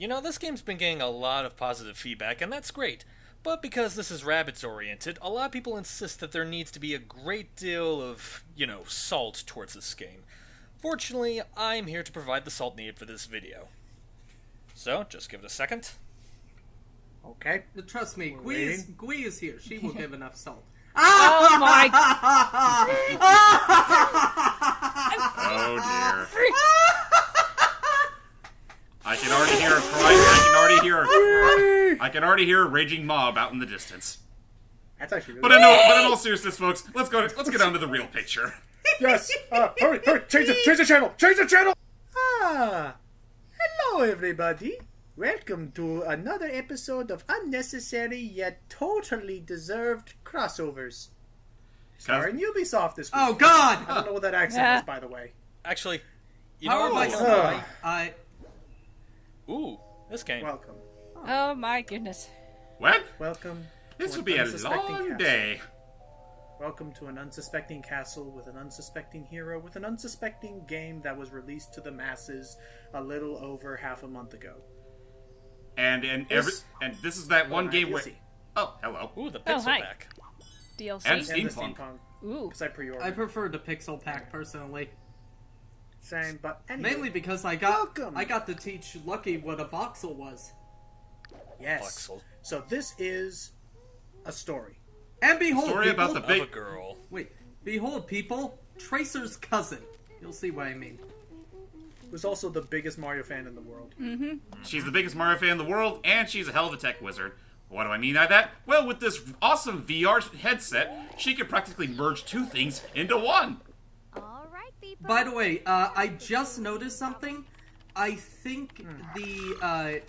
You know, this game's been getting a lot of positive feedback, and that's great. But because this is Rabbids oriented, a lot of people insist that there needs to be a great deal of, salt towards this game. Fortunately, I'm here to provide the salt needed for this video. So, just give it a second. Okay. Trust me, Gui is here. She will give enough salt. Oh my Oh dear. I can already hear her crying. I can already hear a raging mob out in the distance. That's actually really But in all seriousness, folks, let's get on to the real picture. Yes! Hurry! Change the channel! Ah! Hello, everybody! Welcome to another episode of unnecessary yet totally deserved crossovers. Starring Ubisoft this week. Oh, God! I don't know what that accent is, by the way. Actually, How am I sorry? Ooh, this game. Welcome. Oh my goodness. What? Welcome. This to will an be a unsuspecting long castle. day. Welcome to an unsuspecting castle with an unsuspecting hero with an unsuspecting game that was released to the masses a little over half a month ago. And this is that one game where... Easy. Oh, hello. Ooh, the pixel hi. pack. DLC. And And the Steampunk. steampunk. Ooh. Because I pre-ordered. I prefer the pixel pack personally, Same, but anyway. mainly because I got Welcome. to teach Lucky what a voxel was. Yes. Voxel. So this is a story. And behold, Story people, about the Of big... a girl. Wait, behold, people, Tracer's cousin. You'll see what I mean. Who's also the biggest Mario fan in the world. She's the biggest Mario fan in the world, and she's a hell of a tech wizard. What do I mean by that? Well, with this awesome VR headset, she could practically merge two things into one. All right, people. By the way, I just noticed something. I think the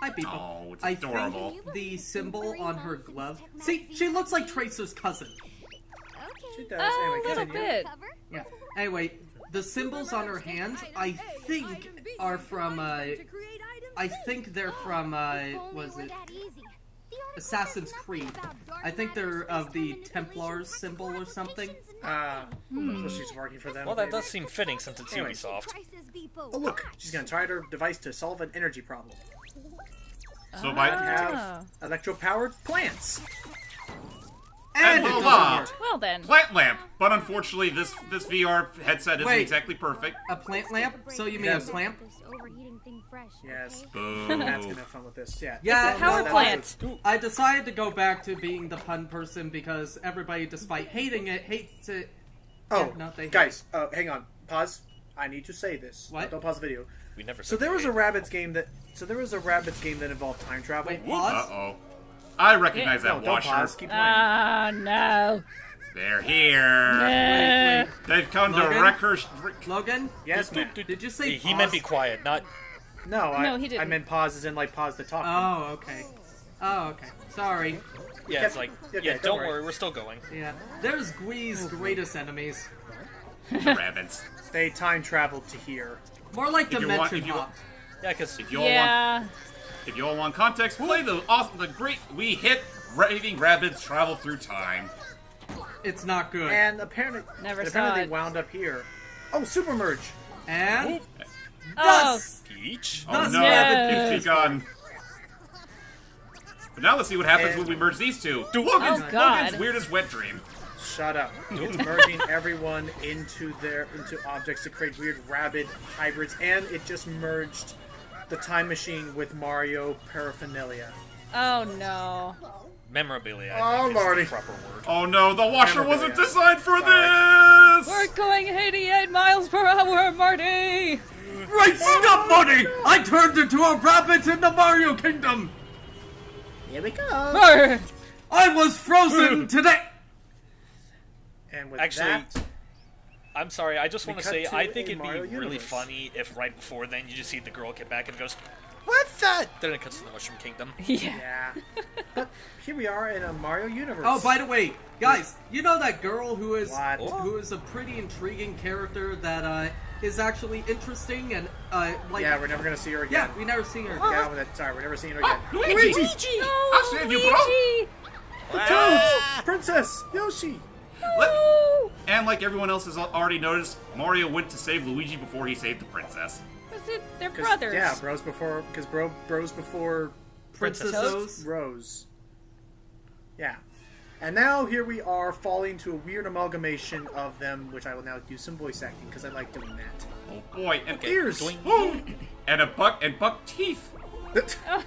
hi people. Oh, it's I adorable. think the symbol on her glove. See, she looks like Tracer's cousin. She Okay. does. Oh, Anyway, a little continue. bit. Cover. Yeah. Anyway, the symbols on her hands, I think, are from. I think they're from. Was it Assassin's Creed? I think they're of the Templars symbol or something. So she's working for them. Well, that maybe. does seem fitting since it's Anyway. Ubisoft. Oh, look. She's going to try her device to solve an energy problem. So by... Have electro-powered plants. And it voila! doesn't work. Well then. Plant lamp! But unfortunately, this VR headset isn't Wait. exactly perfect. A plant lamp? So you mean Yes. a clamp? This overheating thing fresh. Yes. Okay? Boo. Matt's going to have fun with this. Yeah. Yeah, It's a Power that plant. I decided to go back to being the pun person because everybody, despite hating it, hates it. Oh, Yeah, no, they hate guys, hang on. Pause. I need to say this. What? Don't pause the video. We never So said there was a hate. Rabbids game that. Involved time travel. Wait, pause? Uh-oh. I recognize No, that don't washer. pause. Keep playing. Ah, no. They're here. Eh. They've come to Logan? wreck her... Logan? Yes, Matt. Did you say He meant pause? be quiet, not... No, No, I he didn't. meant pause as in like pause the talk. Oh, okay. Oh, okay. Sorry. Yeah, it's like... Okay, Yeah, don't don't worry. worry, we're still going. Yeah. There's Gui's greatest enemies. The rabbits. They time traveled to here. More like If you want- dimension if you- hop. Yeah, because... If you all want... Yeah. If you all want context, play the great we hit Raving Rabbids Travel Through Time. It's not good. And apparently, Never and saw apparently it. they wound up here. Oh, Super Merge. And Oh, thus, Peach? Oh Thus no, yes. it's begun. But now let's see what happens And- when we merge these two. Oh, God. Logan's weirdest wet dream. Shut up. It's merging everyone into objects to create weird rabbit hybrids, and it just merged the time machine with Mario paraphernalia. oh no. Memorabilia, Oh, I think is Marty. the proper word. Oh no, the washer wasn't Memorabilia. designed for Sorry. this! We're going 88 miles per hour, Marty! Right, stop, buddy! I turned into a rabbit in the Mario Kingdom. Here we go. Brr. I was frozen today. And with Actually, that, I'm sorry, I just We want to cut say, to I think a it'd be Mario really universe. funny if right before then you just see the girl get back and goes, "What the?" Then it cuts to the Mushroom Kingdom. Yeah. yeah. But here we are in a Mario universe. Oh, by the way, guys, you know that girl who is What? who is a pretty intriguing character that is actually interesting and like Yeah, we're never gonna see her again. yeah, we never seen her. Get on with it. Sorry, we're never seeing her again. Luigi! No, I'll save you, bro. Luigi! The Toads! Princess! Yoshi! And like everyone else has already noticed, Mario went to save Luigi before he saved the princess. They're brothers. Yeah, bros before Princess Toads? Rose. Rose. Yeah. And now here we are falling to a weird amalgamation of them, which I will now do some voice acting because I like doing that. Oh boy, and Ears! Ooh, and buck teeth.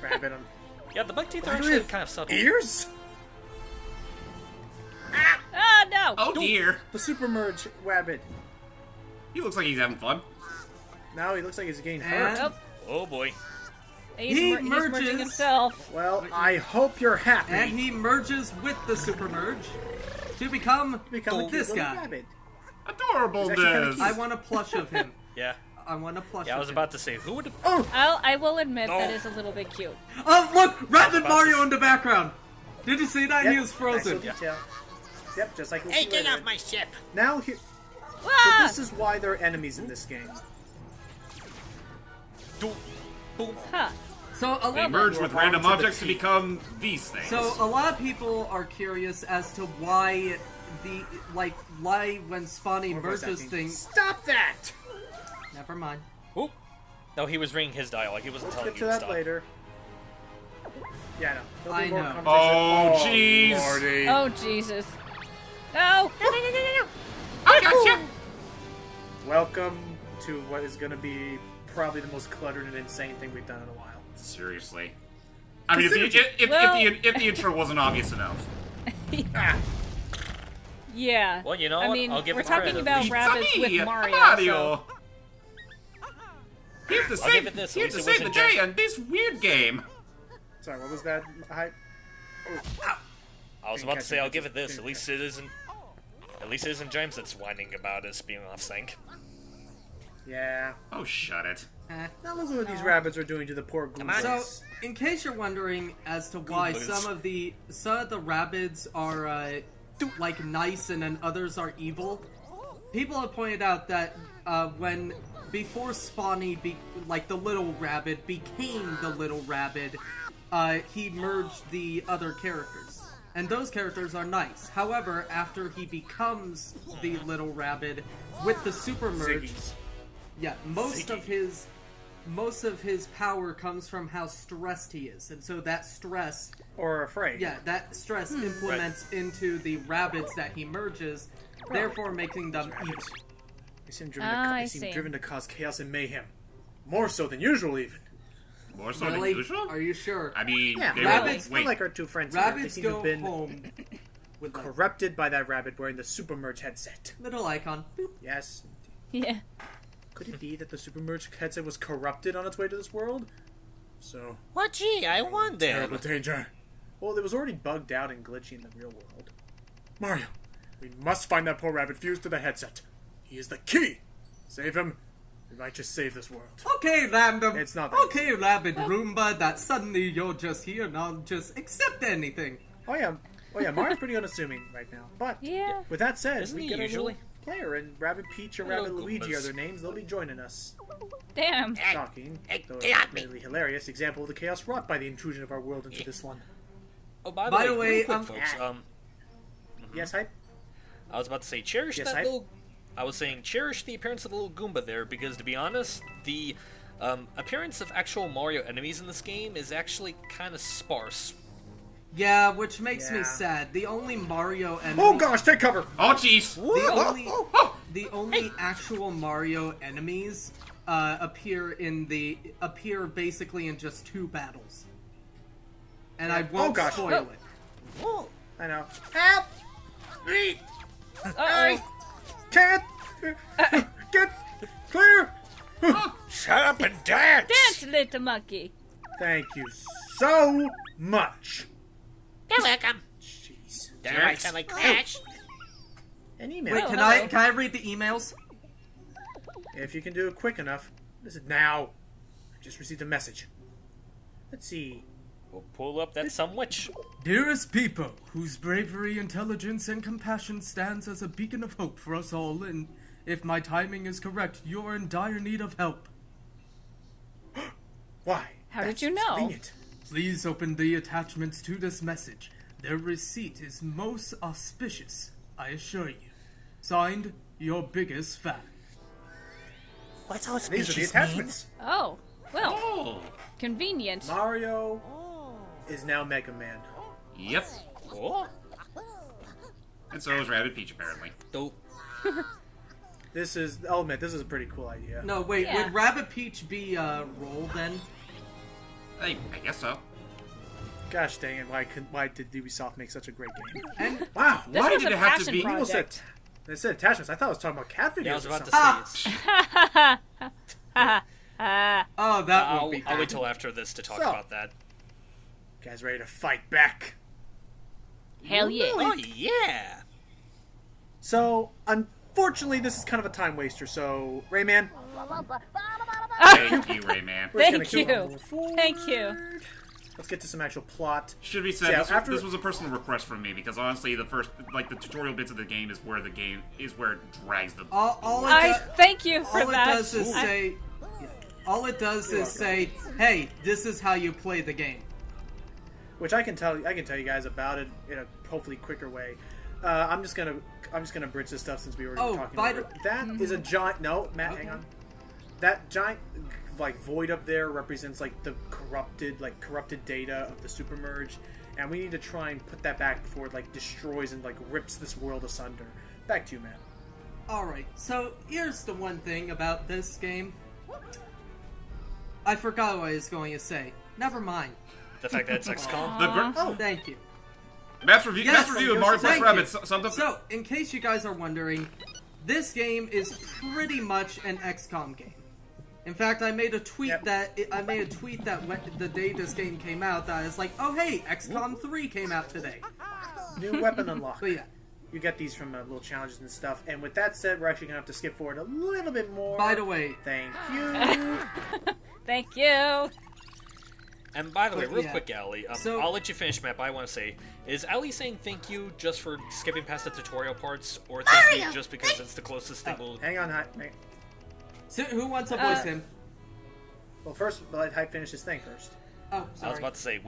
Rabbit on Yeah, the bug teeth are Why do we actually have kind of subtle. ears? Ah, no! Oh dear. The super merge rabbit. He looks like he's having fun. Now he looks like he's getting And hurt. Oh boy. He's He merging merges. himself. Well, I hope you're happy. And he merges with the super merge to become Become a cute this little guy. rabbit. Adorable, He's actually kinda Diz. cute. I want a plush of him. Yeah. I want a plush Yeah, I of was him. about to say, who would have... Oh! I will admit that Oh. is a little bit cute. Oh, look! Rabbit about Mario to- in the background! Did you see that? Yep, He was nice frozen. little detail. Yep, just like we'll Hey, see get later. off my ship! Now here. So Ah! this is why they're enemies in this game. Boom. Huh. So a They lot, merge with Armed random to the objects to teeth. become these things. so a lot of people are curious as to why why when Spawny More voice merges acting. things. Stop that! Never mind. Oh. No, he was ringing his dialogue. He wasn't We'll telling get you to to that stop. later. Yeah, no. There'll be I more know. conversation. Oh, jeez. Marty. Oh, Jesus. No! I gotcha. Welcome to what is going to be probably the most cluttered and insane thing we've done in a while. Seriously. I mean, Well- if the intro wasn't obvious enough. Yeah. Well, you know I what? mean, I'll give we're it talking credit. about Pizza rabbits me, with Mario. Mario. Here to I'll save, give it this, at here least to it save the wasn't day just- on this weird game. Sorry, what was that? I was about to say, I'll give it this. At least it isn't James that's whining about us being off sync. Yeah. Oh, shut it. Now look at what these rabbits are doing to the poor Goombas. So, in case you're wondering as to why Goombas. some of the Rabbids are like nice and then others are evil, people have pointed out that when before Spawny, the little rabbit became the little rabbit, he merged the other characters, and those characters are nice. However, after he becomes the little rabbit with the super merge. Ziggies. Yeah, most of his power comes from how stressed he is, and so that stress, Or afraid. that stress implements into the rabbits that he merges, therefore making them evil. They seem driven, I they seem see. driven to cause chaos and mayhem. More so than usual, even. More so Really? than usual? Are you sure? I mean, Yeah, they rabbits- were, wait. Unlike our two friends here, they Rabbits seem to go have been home with like, corrupted by that rabbit wearing the super merge headset. little icon. Boop. Yes. Yeah. Could it be that the super merge headset was corrupted on its way to this world? So, What gee, I wonder. terrible danger. Well, it was already bugged out and glitchy in the real world. Mario, we must find that poor rabbit fused to the headset. He is the key. Save him. We might just save this world. Okay, random. It's not that okay, rabbit Roomba. That suddenly you're just here and I'll just accept anything. Oh yeah, Mario's pretty unassuming right now. But Yeah. with that said, Isn't we he get a usually? little player, and Rabbit Peach and Hello, Rabbit Luigi are Goombas. their names. They'll be joining us. Damn. Shocking, hey, though get off me. admittedly hilarious example of the chaos wrought by the intrusion of our world into this one. Oh, by By the the way, way, real quick, folks. Yes, hype. I was about to say, cherish Yes, that I- little. I was saying, cherish the appearance of the little Goomba there, because to be honest, the appearance of actual Mario enemies in this game is actually kind of sparse. Yeah, which makes me Yeah. sad. The only Mario enemy. Oh gosh, take cover! Oh, jeez. The only actual Mario enemies appear basically in just 2 battles, and I won't gosh. spoil it. Oh, I know. Help! me. Uh-oh. Can't get clear. Shut up and dance. Dance, little monkey. Thank you so much. You're welcome. Jeez. Don't I sound like Crash? An email. Wait, Oh, can hello. I read the emails? If you can do it quick enough. Listen now. I just received a message. Let's see. We'll pull up that some witch. Dearest people, whose bravery, intelligence, and compassion stands as a beacon of hope for us all, and if my timing is correct, you're in dire need of help. Why? How did That's you know? convenient. Please open the attachments to this message. Their receipt is most auspicious, I assure you. Signed, your biggest fan. What's all These are the speeches attachments. Oh, well, Oh. convenient. Mario is now Mega Man. Yep. Oh. And so is Rabbid Peach, apparently. Dope. I'll admit, this is a pretty cool idea. No, wait, Yeah. would Rabbid Peach be roll then? I guess so. Gosh dang it! Why did Ubisoft make such a great game? And Wow. This Why was did a it have to passion be- People said project. they said attachments. I thought I was talking about cat videos. Yeah, I was or about to something. say it's. oh, that I'll, would be I'll wait good. till after this to talk So- about that. You guys ready to fight back? Hell yeah. Oh yeah. So, unfortunately, this is kind of a time waster. So, Rayman, Thank you, Rayman. we're just gonna Thank keep you. on moving forward. Thank you. Let's get to some actual plot. Should be said, Yeah, this, after- this was a personal request from me because honestly, the tutorial bits of the game is where it drags the. All it I does, thank you for all it that. does is say, all it does is say, hey, this is how you play the game. Which I can tell you guys about it in a hopefully quicker way. I'm just gonna bridge this stuff since we were Oh, talking by about it. That is a giant. No, Matt, hang on. That giant void up there represents the corrupted data of the super merge, and we need to try and put that back before it destroys and rips this world asunder. Back to you, Matt. Alright, so here's the one thing about this game. I forgot what I was going to say. Never mind. The fact that it's XCOM. The Oh, Thank you. Matt's review. Yes, Matt's review of Mario plus thank you. Rabbids. Summed up. So, in case you guys are wondering, this game is pretty much an XCOM game. In fact, I made a tweet Yep. that when, the day this game came out, that I was like, oh hey, XCOM 3 came out today. new weapon unlock. But yeah, You get these from little challenges and stuff. And with that said, we're actually gonna have to skip forward a little bit more. by the way, Thank you. Thank you. And by the way, But, real yeah. quick, Allie, So- I'll let you finish, Matt, but I want to say, is Allie saying thank you just for skipping past the tutorial parts, or thank you just because it's the closest thing we'll... Hang on, hang. so who wants to voice him? Well, first, let Hype finish his thing first. Oh, I was sorry. about to say,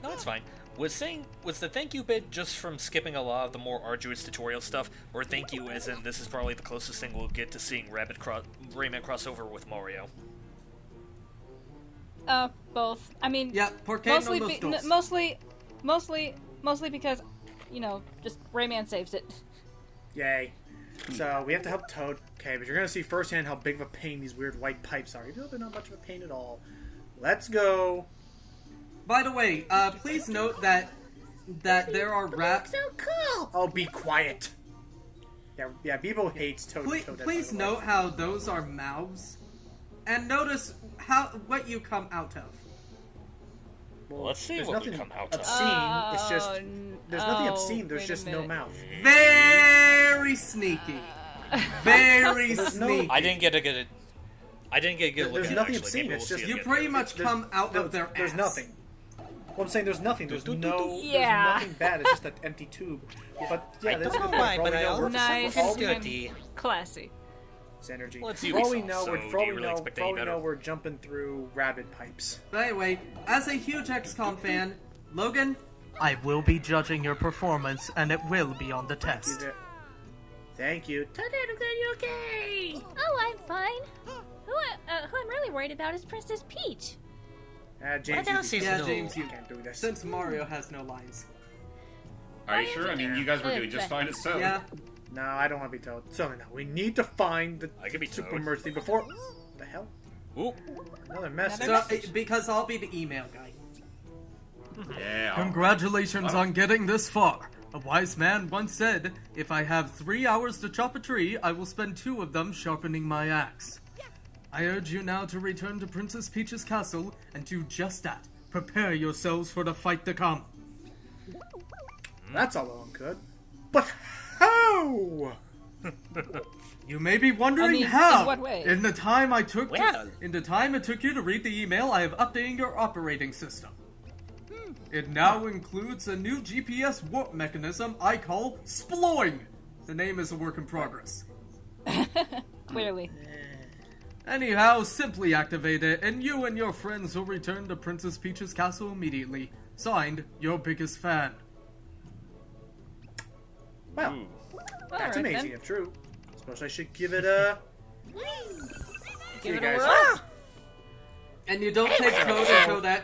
No, it's fine. Was the thank you bit just from skipping a lot of the more arduous tutorial stuff, or thank you as in this is probably the closest thing we'll get to seeing Rayman crossover with Mario? Both. I mean, Yeah, porque mostly, no los dos. mostly because, just Rayman saves it. Yay. So, we have to help Toad. Okay, but you're gonna see firsthand how big of a pain these weird white pipes are, even though they're not much of a pain at all. Let's go. By the way, please note that there are So cool. Oh, be quiet. Yeah, Bebo hates Toad. Please, Toadette, please by the way. note how those are mouths, and notice what you come out of. Well, Let's see there's what we nothing come out of. obscene. It's just there's nothing oh, obscene. There's wait a just no minute. mouth. Very sneaky. Very There's no- sneaky. I didn't get a good look There's at it, nothing actually. obscene, Maybe it's we'll see just- it You again. pretty much There's- come out of their There's ass. nothing. Well, I'm saying there's nothing. There's no. Yeah. There's nothing bad. It's just an empty tube. But yeah, that's don't good. know why, For all but we I know, also we're- Nice. for all we- Dirty. Classy. It's energy. Well, it's For all we Ubisoft, know, so we're, do for all you we really know, expect for all any we better? know, we're jumping through rabbit pipes. But anyway, as a huge XCOM fan, Logan, I will be judging your performance, and it will be on the test. Thank you. Okay. Oh, I'm fine. Who I'm really worried about is Princess Peach. James, What else you is Yeah, new? James, you can't do this. Since Mario has no lines. Are you sure? I mean, you guys were doing just fine as so. Yeah. No, I don't want to be told. So no, we need to find the I could be super Toad. merge thing before. The hell? Ooh. Another message. So, because I'll be the email guy. Yeah. Congratulations on getting this far. A wise man once said, if I have 3 hours to chop a tree, I will spend 2 of them sharpening my axe. I urge you now to return to Princess Peach's castle and do just that. Prepare yourselves for the fight to come. That's all well and good. But how? You may be wondering I mean, how. in what way? In the time I took Well. in the time it took you to read the email, I have updated your operating system. It now includes a new GPS warp mechanism I call Sploing. The name is a work in progress. Clearly. Anyhow, simply activate it, and you and your friends will return to Princess Peach's castle immediately. Signed, your biggest fan. Well, that's Alright, amazing then. if true. Suppose I should give it a Give it you a guys. whirl. And you don't take Toad and Toadette.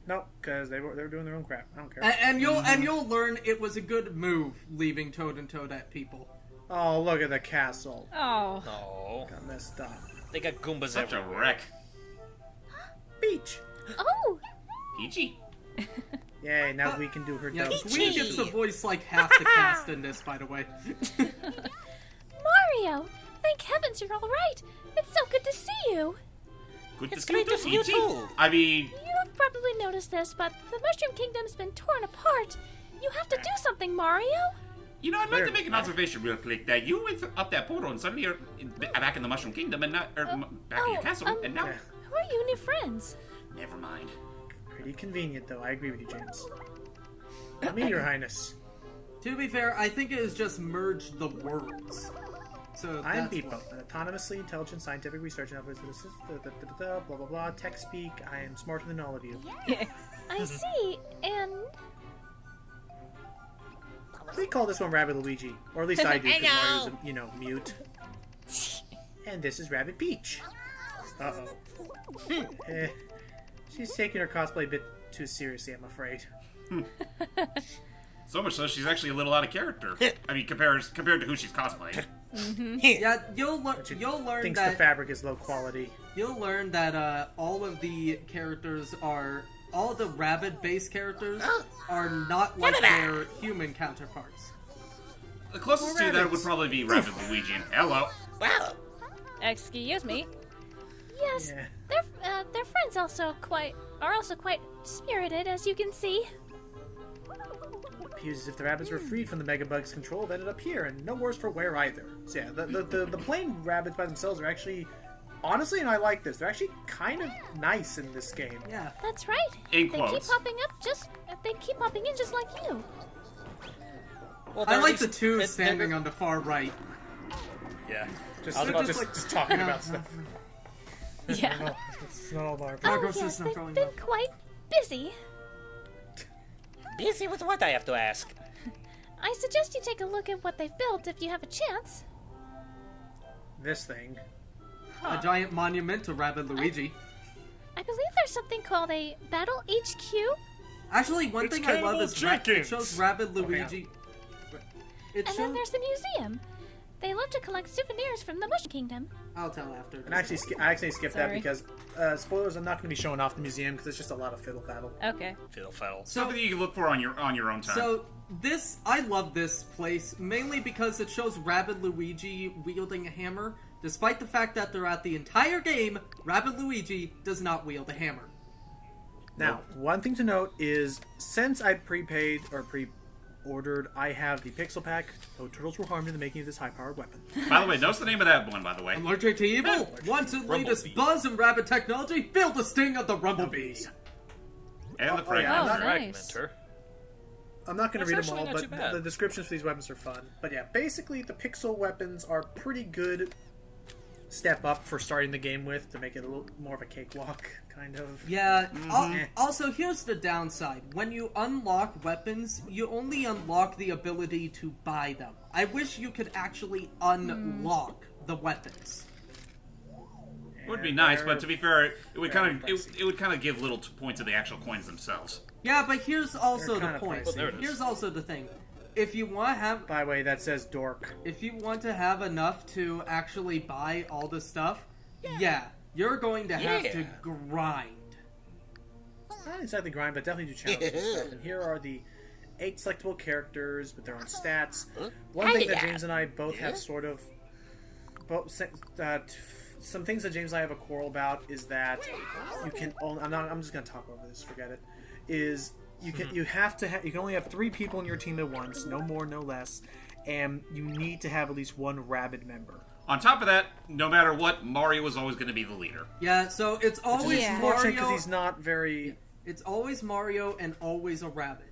Nope, because they were doing their own crap. I don't care. And you'll learn it was a good move leaving Toad and Toadette people. Oh, look at the castle. Oh. No. Got messed up. They got Goombas Such a everywhere. wreck. Peach. Oh, Peachy. Yay, now we can do her Yeah, dumb Gwen gets to voice like half the cast in this, by the way. Mario! Thank heavens you're all right. It's so good to see you. Good It's to great to see you Peachy. too. I mean, You've probably noticed this, but the Mushroom Kingdom's been torn apart. You have to do something, Mario. you know, I'd like to make an observation real quick that you went up that portal and suddenly you're back in the Mushroom Kingdom and not, back in your castle, and now... Who are you new friends? Never mind. Pretty convenient, though. I agree with you, James. Not me, Your Highness. To be fair, I think it has just merged the worlds. So I am that's Beepo, why. an autonomously intelligent scientific research and blah blah blah. Tech speak. I am smarter than all of you. I see, and We call this one Rabbid Luigi, or at least I do, because Hello. Mario's, mute. And this is Rabbid Peach. Uh-oh. She's taking her cosplay a bit too seriously, I'm afraid. So much so, she's actually a little out of character. I mean, compared to who she's cosplaying. Yeah, you'll learn Thinks that the fabric is low quality. you'll learn that all of the characters are all the rabbit-based characters are not like their human counterparts. The closest to that would probably be Rabbid Luigi. And hello. Well, Excuse me. yes, Yeah. their friends are also quite spirited, as you can see. It appears as if the rabbits were freed from the Megabug's control that ended up here, and no worse for wear either. So yeah, the plain rabbits by themselves are actually, honestly, and I like this, they're actually kind of nice in this game. Yeah. That's right. In They quotes. keep popping in just like you. Well, I they're like at the least- two they're- standing on the far right. Yeah. Just, I was about just, to- just talking about stuff. Yeah. No, it's not all about Progress Oh, yes, is not they've going been well. quite busy. busy with what, I have to ask? I suggest you take a look at what they've built if you have a chance. this thing. A giant monument to Rabbid Luigi. I believe there's something called a Battle HQ. Actually, one It's thing I love Cannibal is it Jenkins. shows Rabbid Luigi. It And then shows. there's the museum. They love to collect souvenirs from the Mushroom Kingdom. I'll tell after. And actually, I actually skipped that Sorry. because, spoilers, I'm not going to be showing off the museum because it's just a lot of fiddle faddle. Okay. Fiddle faddle. Something you can look for on your own time. So I love this place mainly because it shows Rabbid Luigi wielding a hammer, despite the fact that throughout the entire game, Rabbid Luigi does not wield a hammer. Now, one thing to note is, since I prepaid or pre-ordered, I have the Pixel Pack. No turtles were harmed in the making of this high-powered weapon. By the way, notice the name of that one, by the way. Allergic to evil? Wants the latest Rumblebee. buzz in rabbit technology? Feel the sting of the Rumblebee. And the Oh, yeah, fragment. Oh, not- nice. Fragmenter. I'm not going to That's read them actually all, not too but bad. the descriptions for these weapons are fun. But yeah, basically, the Pixel weapons are pretty good step up for starting the game with to make it a little more of a cakewalk, kind of. Yeah, also here's the downside. When you unlock weapons, you only unlock the ability to buy them. I wish you could actually unlock the weapons. Would be nice, but to be fair, it would kind of give little points of the actual coins themselves. Yeah, but here's also They're the kinda point. pricey. There it is. Here's also the thing. If you want to have enough to actually buy all the stuff, yeah, you're going to have to grind. Not exactly grind, but definitely do challenges and stuff. And here are the 8 selectable characters with their own stats. One thing that James and I both have sort of... some things that James and I have a quarrel about is that you can only... I'm just going to talk over this, forget it. Is... You can only have 3 people in your team at once, no more, no less, and you need to have at least one Rabid member. On top of that, no matter what, Mario is always going to be the leader. Yeah, so it's always Yeah. Unfortunate because Mario. he's not very... It's always Mario and always a rabbit.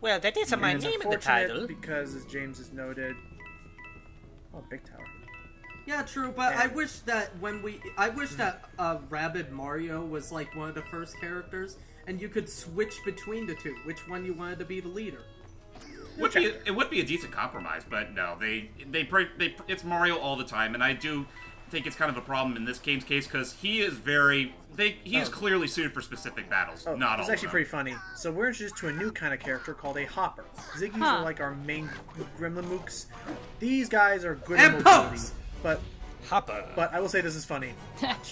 Well, that isn't my and it's name in the unfortunate title. because, as James has noted... Oh, big tower. Yeah, true, but Yeah. I wish that Rabbid Mario was like one of the first characters, and you could switch between the two, which one you wanted to be the leader. It would be a decent compromise, but no, it's Mario all the time, and I do think it's kind of a problem in this game's case because he is clearly suited for specific battles. Not all. It's actually pretty funny. So we're introduced to a new kind of character called a hopper. Ziggy's are like our main gremlin mooks. These guys are good And at mobility, pose! but Hopper. I will say this is funny.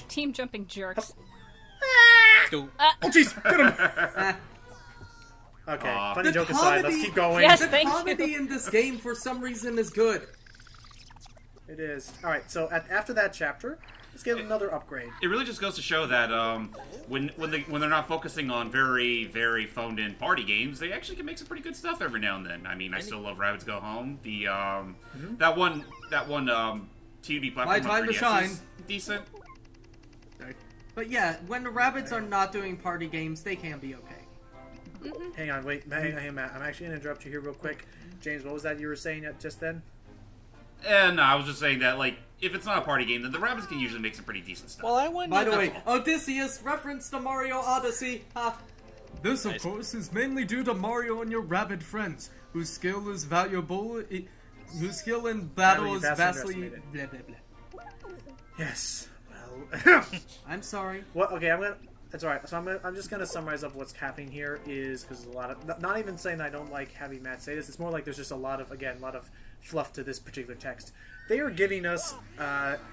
Team jumping jerks. Do- Oh jeez, get him. Okay, funny joke aside, let's keep going. Yes. The Thank you. comedy in this game, for some reason, is good. It is. All right, so after that chapter, let's get another upgrade. It really just goes to show that when they're not focusing on very, very phoned in party games, they actually can make some pretty good stuff every now and then. I mean, I still love Rabbids Go Home. The that one TUD platform My on time to 3DS shine. is decent. But yeah, when the Rabbids are not doing party games, they can be okay. Hang on, wait, hang on, Matt. I'm actually gonna interrupt you here real quick. James, what was that you were saying just then? And I was just saying that, like, if it's not a party game, then the Rabbids can usually make some pretty decent stuff. Well, I wouldn't. By the way, Odysseus reference to Mario Odyssey. Ha. This, of course, is mainly due to Mario and your rabbit friends, whose skill is valuable, whose skill in battle is vastly... Blah, blah, blah. Yes. Well, I'm sorry. what? Okay, That's all right. So I'm just gonna summarize up what's happening here is because there's a lot of not even saying I don't like having Matt say this. It's more like there's just a lot of fluff to this particular text. They are giving us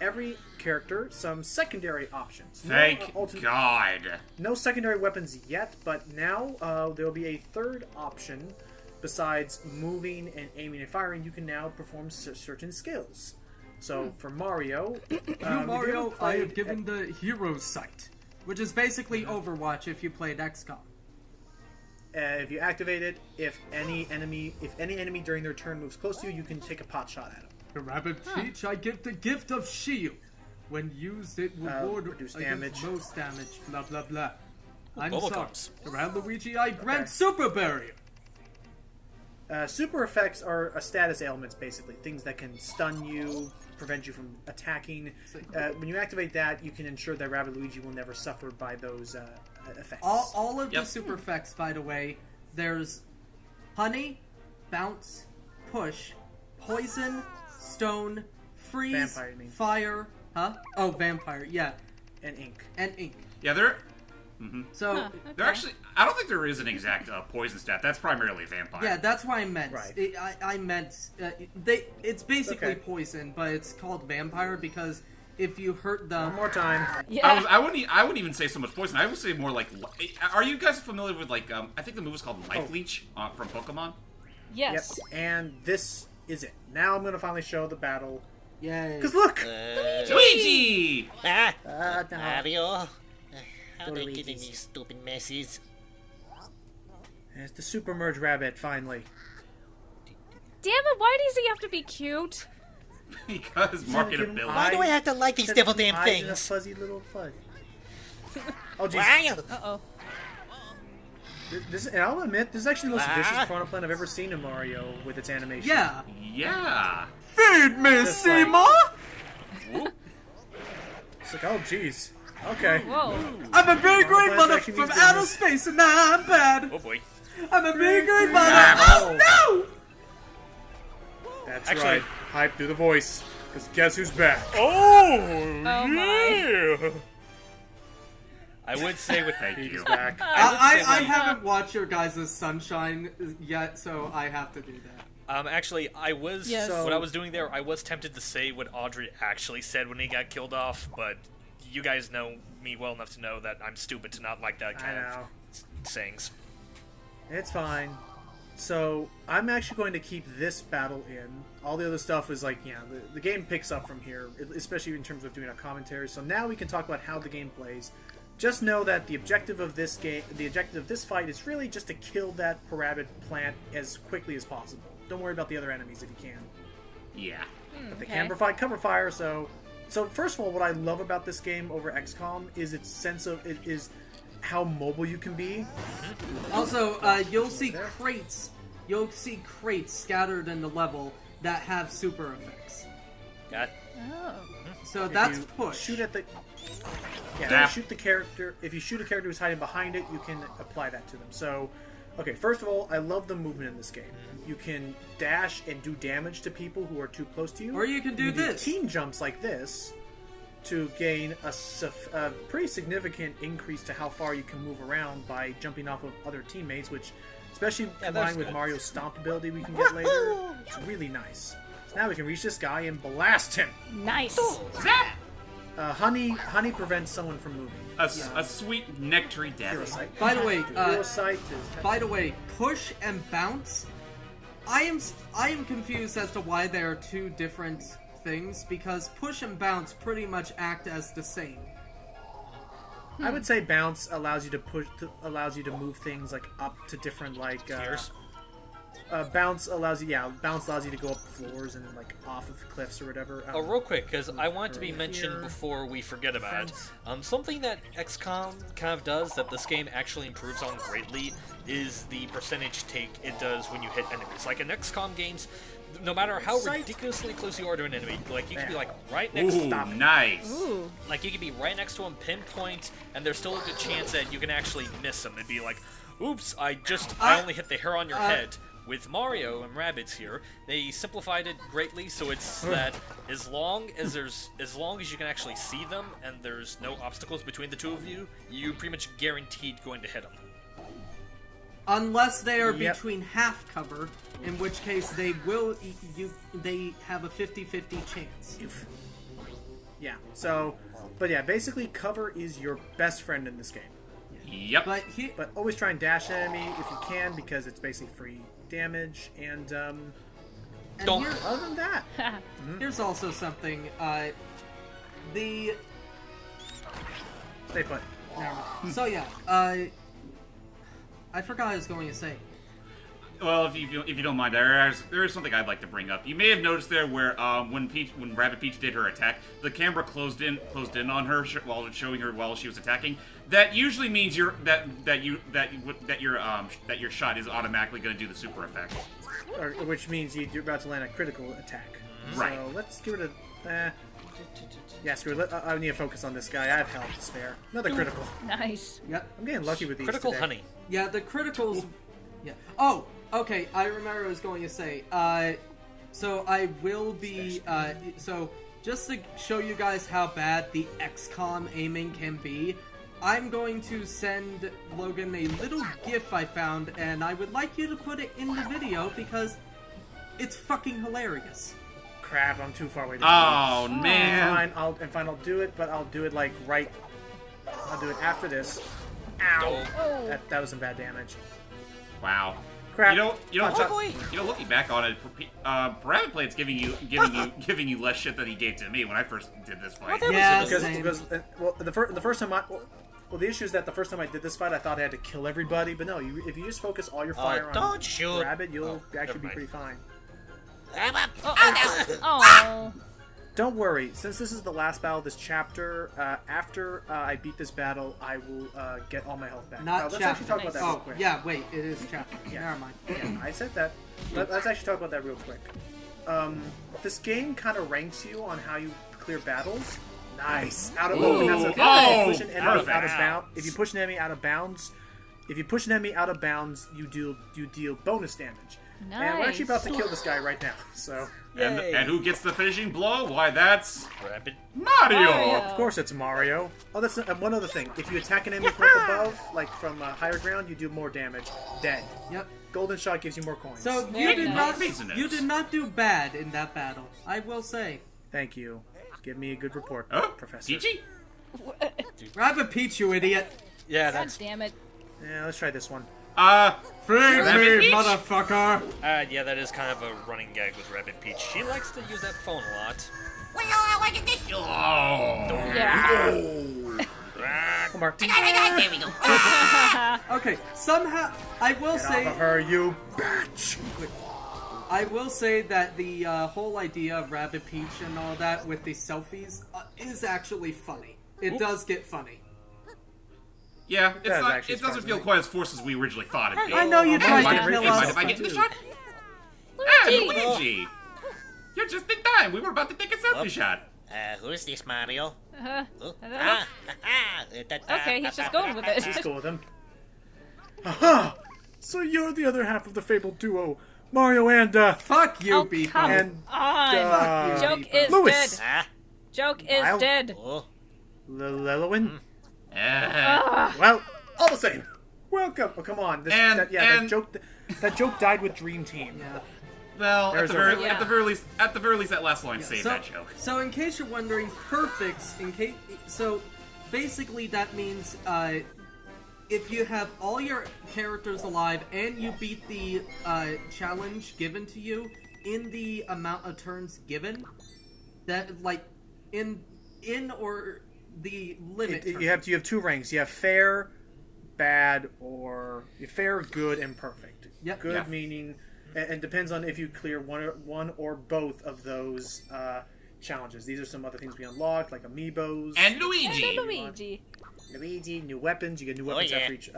every character some secondary options. Thank God. No secondary weapons yet, but now there will be a third option. Besides moving and aiming and firing, you can now perform certain skills. So for Mario, Mario, I have given the Hero's Sight, which is basically Overwatch if you played XCOM. if you activate it, if any enemy during their turn moves close to you, you can take a pot shot at them. The Rabbit Peach, I give the gift of shield. When used, it will ward reduce against damage. most damage. Blah blah blah. I'm bubble sorry. gums. Around Luigi, I grant Okay. Super Barrier. Super effects are status ailments, basically. Things that can stun you, prevent you from attacking. When you activate that, you can ensure that Rabbid Luigi will never suffer by those effects. All of Yep. the super effects, by the way, there's honey, bounce, push, poison, stone, freeze, Vampire, you mean. fire, Oh, vampire, yeah, And ink. and ink. Yeah, they're So, they're actually. I don't think there is an exact poison stat. That's primarily vampire. yeah, that's what I meant. Right. I meant it's basically Okay. poison, but it's called vampire because if you hurt them, One more time. Yeah. I wouldn't even say so much poison. I would say more like. Are you guys familiar with like? I think the move is called Life Leech from Pokemon. Yes. Yep. And this is it. Now I'm gonna finally show the battle. yay. Because look! Luigi! Ah, No. Mario. How Go they to get in Luigi's. these stupid messes? It's the Super Merge Rabbit, finally. Damn it, why does he have to be cute? Because marketability. Why do I have to like these devil damn Eyes and a things? fuzzy little fuzz. Oh, jeez. Wow. Uh-oh. And I'll admit, this is actually the most vicious Ah. piranha plant I've ever seen in Mario with its animation. Yeah, Yeah. Feed me, Just like- Seema! It's like, oh, jeez. Okay. Whoa. I'm a big green Plants mother actually from means outer goodness. space and I'm bad. Oh boy. I'm a big green mother. Oh. Oh That's Actually- right. Hype through the voice. Because guess who's back? Oh, Oh my. I would say with Thank He's you. back. I haven't watched your guys' Sunshine yet, so I have to do that. Actually, I was Yes. what I was doing there. I was tempted to say what Audrey actually said when he got killed off, but you guys know me well enough to know that I'm stupid to not like that I kind know. of sayings. It's fine. So, I'm actually going to keep this battle in. All the other stuff is like, yeah, the game picks up from here, especially in terms of doing a commentary. So now we can talk about how the game plays. Just know that the objective of this fight is really just to kill that Parabid plant as quickly as possible. Don't worry about the other enemies if you can. Yeah. But they can provide cover fire, so first of all, what I love about this game over XCOM is its sense of how mobile you can be. Also, you'll see crates. You'll see crates scattered in the level that have super effects. Got Oh. So If that's you push. Shoot at the if Zap. you shoot the character. If you shoot a character who's hiding behind it, you can apply that to them. So, okay, first of all, I love the movement in this game. You can dash and do damage to people who are too close to you, Or you can do this. team jumps like this, to gain a pretty significant increase to how far you can move around by jumping off of other teammates, which, especially combined with good. Mario's stomp ability we can get later, it's really nice. So now we can reach this guy and blast him. Nice. Zap! Honey prevents someone from moving. A sweet nectary Hero death. sight. By the way, Hero sight to- by the way, push and bounce. I am confused as to why they are two different things, because push and bounce pretty much act as the same. I would say bounce allows you to move things like up to different like Tiers. bounce allows you to go up floors and like off of cliffs or whatever. Oh, real quick, because I want it to be mentioned before we forget about it. Something that XCOM kind of does that this game actually improves on greatly is the percentage take it does when you hit enemies. Like in XCOM games, no matter how Sight. ridiculously close you are to an enemy, like you can be Bam. like right next Ooh, to nice. Ooh. like you can be right next to him, pinpoint, and there's still a good chance that you can actually miss him and be like, "Oops, I only hit the hair on your head." With Mario and Rabbids here, they simplified it greatly, so it's that as long as you can actually see them and there's no obstacles between the two of you, you pretty much guaranteed going to hit them. Unless they are Yep. between half cover, in which case they they have a 50-50 chance. Yeah. So, but yeah, basically cover is your best friend in this game. Yep. But always try and dash an enemy if you can, because it's basically free damage. And Don't- other than that, Here's also something. The stay put. never mind. So yeah, I forgot what I was going to say. Well, if you don't mind, there is something I'd like to bring up. You may have noticed there where when Rabbid Peach did her attack, the camera closed in on her while showing her while she was attacking. That usually means your shot is automatically going to do the super effect. Which means you're about to land a critical attack. Right. So let's get rid of. Yeah, screw it. I need to focus on this guy. I have health to spare. Another critical. Nice. Yep. I'm getting lucky with these Critical today. honey. Yeah, the criticals. Yeah. Oh, okay. I remember what I was going to say. So I will be. So just to show you guys how bad the XCOM aiming can be, I'm going to send Logan a little GIF I found, and I would like you to put it in the video because it's fucking hilarious. Crap, I'm too far away. Oh man! Fine, I'll do it, but I'll do it like right. I'll do it after this. Ow! Oh. That was some bad damage. Wow. Crap. Looking back on it, Rabbid Plate's giving you less shit than he gave to me when I first did this fight. Yeah, Because the first time the issue is that the first time I did this fight, I thought I had to kill everybody, but no, if you just focus all your fire on don't shoot. Rabbid, you'll actually be mind. pretty fine. Oh. Don't worry, since this is the last battle of this chapter, after I beat this battle, I will get all my health back. Not Let's chapter. actually talk about that real Oh, quick. yeah. Wait, it is chapter. Yeah. Never mind. Yeah, I said that. Let's actually talk about that real quick. This game kind of ranks you on how you clear battles. Nice. That's the thing. Oh, Push an enemy perfect. out of bounds. If you push an enemy out of bounds, you deal bonus damage. Nice. And we're actually about to kill this guy right now. So, And who gets the finishing blow? Why, that's Rabbid. Mario! of course it's Mario. Oh, that's one other thing. If you attack an enemy from up above, like from higher ground, you do more damage. Dead. Yep. Golden shot gives you more coins. So Very nice. you did not do bad in that battle. I will say. Thank you. Give me a good report, Oh, Professor. Peachy? Rabbid Peach, you idiot. Yeah, God that's. damn it. Yeah, let's try this one. Free Rabbid me, Peach? motherfucker. Yeah, that is kind of a running gag with Rabbid Peach. She likes to use that phone a lot. Oh. Come on. There we go. Okay, somehow I will Get off say of her, you bitch! I will say that the whole idea of Rabbid Peach and all that with the selfies is actually funny. It does get funny. Yeah, does actually it doesn't surprise feel me. quite as forced as we originally thought it'd be. I know you tried Mind to if kill mind us. if I get in the shot? Luigi. Luigi! You're just in time. We were about to take a selfie shot. Who is this, Mario? I Oh. don't know. Okay, he's just going with it. She's cool with him. Aha! So you're the other half of the fabled duo, Mario and, Fuck you, Oh, Beepo. come and, on. uh, Joke is Louis. dead. Ah, joke is Miles? dead. Oh. Lilowin? Well, All the same. Welcome. Oh, come on. That joke died with Dream Team. Yeah. well, There's at the very least, that last line saved So, that joke. so in case you're wondering, perfects. So basically that means if you have all your characters alive and you beat the challenge given to you in the amount of turns given, that like in or the limit. You have two ranks. You have fair, bad, or fair, good, and perfect. Yep. Good Yeah. meaning, and depends on if you clear one or both of those challenges. These are some other things we unlocked, like amiibos. And Luigi. Luigi, new weapons. You get new weapons yeah. after each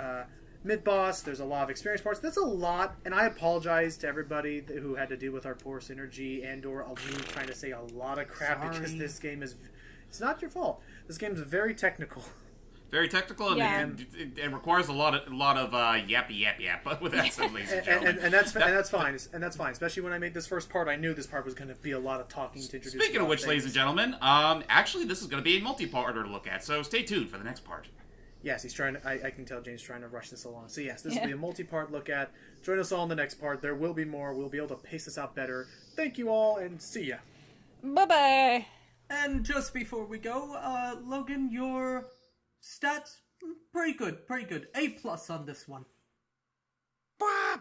mid-boss. There's a lot of experience parts. That's a lot, and I apologize to everybody who had to deal with our poor synergy and/or me trying to say a lot of crap because Sorry. this game is. It's not your fault. This game is very technical. Very technical, and Yeah. it requires a lot of yappy yap. But with that said, ladies and gentlemen, and that's fine. And that's fine. Especially when I made this first part, I knew this part was going to be a lot of talking to introduce. speaking a of lot which, ladies and things. gentlemen, actually, this is going to be a multi-parter to look at. So stay tuned for the next part. Yes, he's trying to. I can tell James trying to rush this along. So yes, this will be a multi-part look at. Join us all in the next part. There will be more. We'll be able to pace this out better. Thank you all, and see ya. Bye-bye. And just before we go, Logan, your stats pretty good. A+ on this one. Bah!